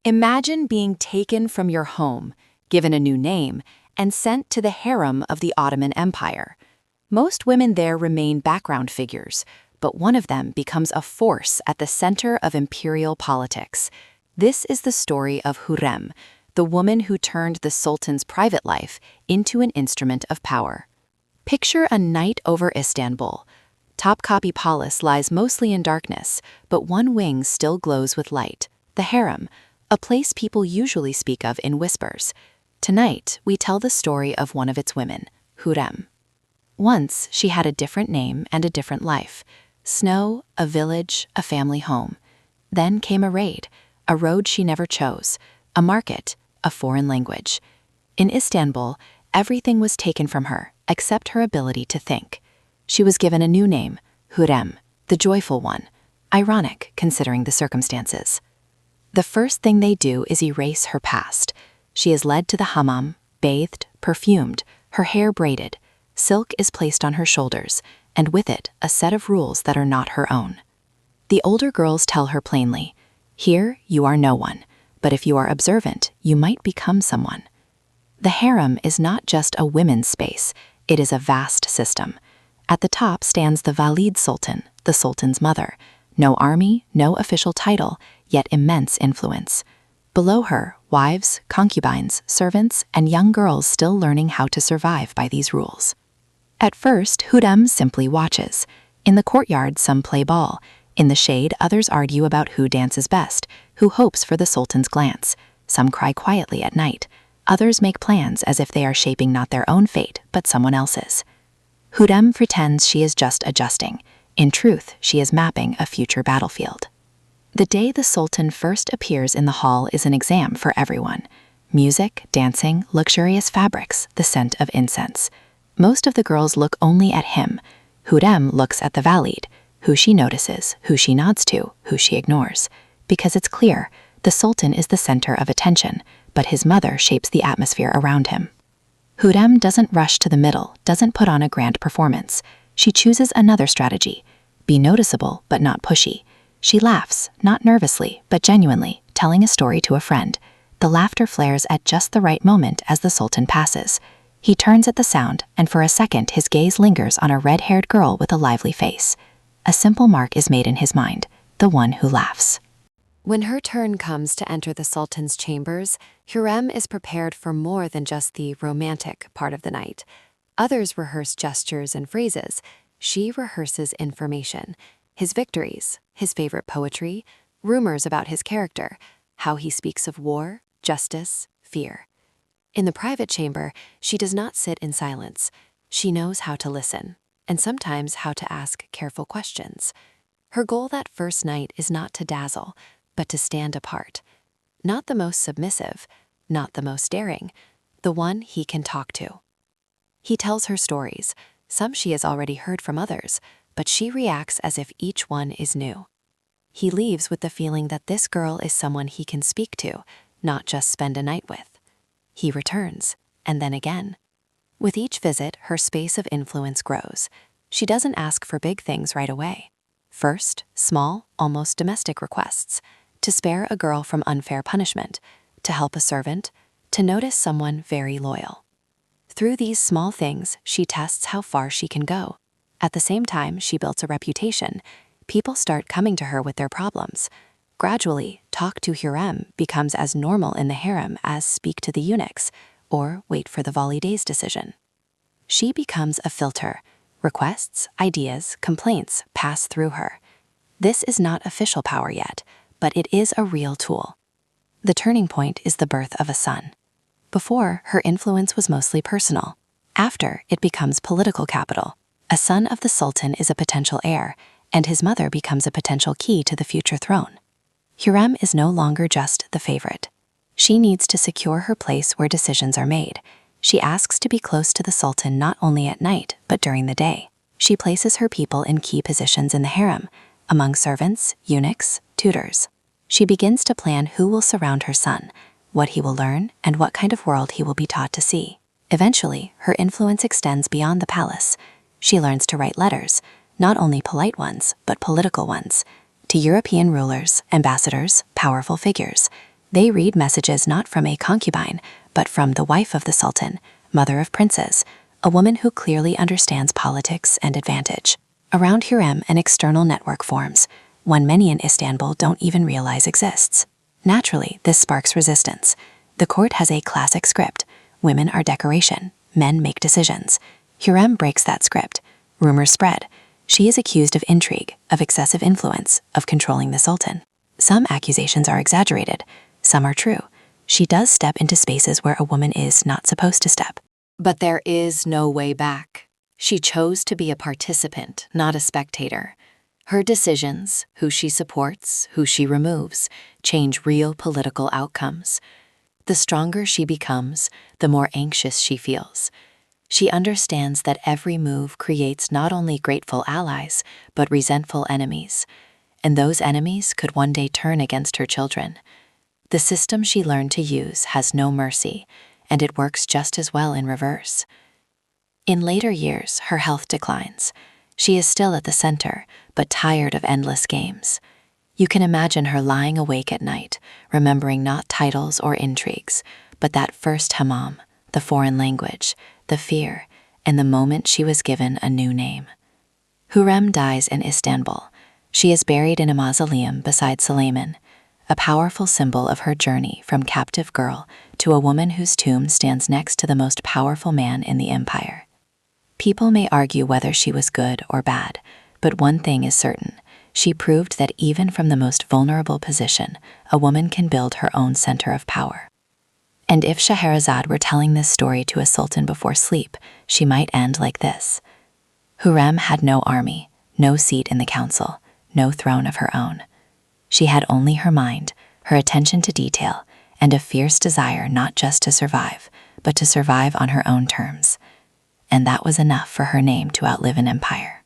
Imagine being taken from your home, given a new name, and sent to the harem of the Ottoman Empire. Most women there remain background figures, but one of them becomes a force at the center of imperial politics. This is the story of Hürrem, the woman who turned the Sultan's private life into an instrument of power. Picture a night over Istanbul. Topkapi Palace lies mostly in darkness, but one wing still glows with light, the harem, a place people usually speak of in whispers. Tonight, we tell the story of one of its women, Hürrem. Once, she had a different name and a different life. Snow, a village, a family home. Then came a raid, a road she never chose, a market, a foreign language. In Istanbul, everything was taken from her, except her ability to think. She was given a new name, Hürrem, the joyful one. Ironic, considering the circumstances. The first thing they do is erase her past. She is led to the hammam, bathed, perfumed, her hair braided. Silk is placed on her shoulders, and with it, a set of rules that are not her own. The older girls tell her plainly, "Here, you are no one, but if you are observant, you might become someone." The harem is not just a women's space, it is a vast system. At the top stands the valide sultan, the sultan's mother. No army, no official title, yet immense influence. Below her, wives, concubines, servants, and young girls still learning how to survive by these rules. At first, Hürrem simply watches. In the courtyard, some play ball. In the shade, others argue about who dances best, who hopes for the sultan's glance. Some cry quietly at night. Others make plans as if they are shaping not their own fate, but someone else's. Hürrem pretends she is just adjusting. In truth, she is mapping a future battlefield. The day the Sultan first appears in the hall is an exam for everyone. Music, dancing, luxurious fabrics, the scent of incense. Most of the girls look only at him. Hürrem looks at the valide, who she notices, who she nods to, who she ignores. Because it's clear, the Sultan is the center of attention, but his mother shapes the atmosphere around him. Hürrem doesn't rush to the middle, doesn't put on a grand performance. She chooses another strategy. Be noticeable, but not pushy. She laughs, not nervously, but genuinely, telling a story to a friend. The laughter flares at just the right moment as the Sultan passes. He turns at the sound, and for a second his gaze lingers on a red-haired girl with a lively face. A simple mark is made in his mind, the one who laughs. When her turn comes to enter the Sultan's chambers, Hürrem is prepared for more than just the romantic part of the night. Others rehearse gestures and phrases. She rehearses information. His victories, his favorite poetry, rumors about his character, how he speaks of war, justice, fear. In the private chamber, she does not sit in silence. She knows how to listen, and sometimes how to ask careful questions. Her goal that first night is not to dazzle, but to stand apart. Not the most submissive, not the most daring, the one he can talk to. He tells her stories. Some she has already heard from others, but she reacts as if each one is new. He leaves with the feeling that this girl is someone he can speak to, not just spend a night with. He returns, and then again. With each visit, her space of influence grows. She doesn't ask for big things right away. First, small, almost domestic requests. To spare a girl from unfair punishment, to help a servant, to notice someone very loyal. Through these small things, she tests how far she can go. At the same time, she builds a reputation. People start coming to her with their problems. Gradually, talk to Hürrem becomes as normal in the harem as speak to the eunuchs or wait for the valide's decision. She becomes a filter. Requests, ideas, complaints pass through her. This is not official power yet, but it is a real tool. The turning point is the birth of a son. Before, her influence was mostly personal. After, it becomes political capital. A son of the Sultan is a potential heir, and his mother becomes a potential key to the future throne. Hürrem is no longer just the favorite. She needs to secure her place where decisions are made. She asks to be close to the Sultan not only at night, but during the day. She places her people in key positions in the harem, among servants, eunuchs, tutors. She begins to plan who will surround her son, what he will learn, and what kind of world he will be taught to see. Eventually, her influence extends beyond the palace. She learns to write letters, not only polite ones, but political ones, to European rulers, ambassadors, powerful figures. They read messages not from a concubine, but from the wife of the sultan, mother of princes, a woman who clearly understands politics and advantage. Around Hürrem, an external network forms, one many in Istanbul don't even realize exists. Naturally, this sparks resistance. The court has a classic script. Women are decoration, men make decisions. Hürrem breaks that script. Rumors spread. She is accused of intrigue, of excessive influence, of controlling the sultan. Some accusations are exaggerated, some are true. She does step into spaces where a woman is not supposed to step. But there is no way back. She chose to be a participant, not a spectator. Her decisions, who she supports, who she removes, change real political outcomes. The stronger she becomes, the more anxious she feels. She understands that every move creates not only grateful allies, but resentful enemies. And those enemies could one day turn against her children. The system she learned to use has no mercy, and it works just as well in reverse. In later years, her health declines. She is still at the center, but tired of endless games. You can imagine her lying awake at night, remembering not titles or intrigues, but that first hammam, the foreign language, the fear, and the moment she was given a new name. Hürrem dies in Istanbul. She is buried in a mausoleum beside Suleiman, a powerful symbol of her journey from captive girl to a woman whose tomb stands next to the most powerful man in the empire. People may argue whether she was good or bad, but one thing is certain. She proved that even from the most vulnerable position, a woman can build her own center of power. And if Scheherazade were telling this story to a sultan before sleep, she might end like this. Hürrem had no army, no seat in the council, no throne of her own. She had only her mind, her attention to detail, and a fierce desire not just to survive, but to survive on her own terms. And that was enough for her name to outlive an empire.